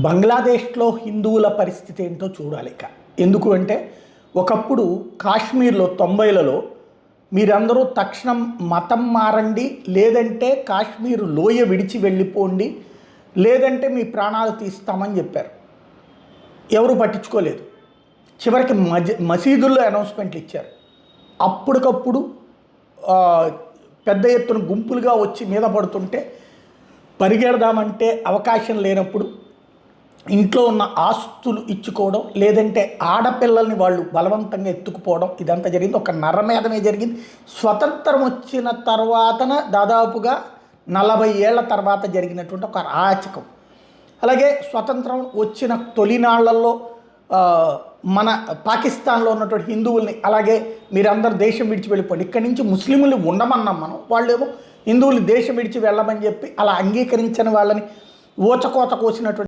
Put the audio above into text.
బంగ్లాదేశ్లో హిందువుల పరిస్థితి ఏంటో చూడాలి ఇక. ఎందుకు అంటే ఒకప్పుడు కాశ్మీర్లో 90లలో మీరందరూ తక్షణం మతం మారండి, లేదంటే కాశ్మీర్ లోయ విడిచి వెళ్ళిపోండి, లేదంటే మీ ప్రాణాలు తీస్తామని చెప్పారు. ఎవరు పట్టించుకోలేదు. చివరికి మసీదుల్లో అనౌన్స్మెంట్లు ఇచ్చారు. అప్పటికప్పుడు పెద్ద ఎత్తున గుంపులుగా వచ్చి మీద పడుతుంటే పరిగెడదామంటే అవకాశం లేనప్పుడు ఇంట్లో ఉన్న ఆస్తులు ఇచ్చుకోవడం, లేదంటే ఆడపిల్లల్ని వాళ్ళు బలవంతంగా ఎత్తుకుపోవడం, ఇదంతా జరిగింది. ఒక నరమేధమే జరిగింది. స్వతంత్రం వచ్చిన తర్వాతన దాదాపుగా 40 ఏళ్ల తర్వాత జరిగినటువంటి ఒక అరాచకం. అలాగే స్వతంత్రం వచ్చిన తొలినాళ్లలో మన పాకిస్తాన్లో ఉన్నటువంటి హిందువుల్ని, అలాగే మీరందరూ దేశం విడిచి వెళ్ళిపోండి, ఇక్కడి నుంచి ముస్లింలు ఉండమన్నాం మనం, వాళ్ళేమో హిందువులు దేశం విడిచి వెళ్ళమని చెప్పి అలా అంగీకరించని వాళ్ళని ఊచకోత కోసినటువంటి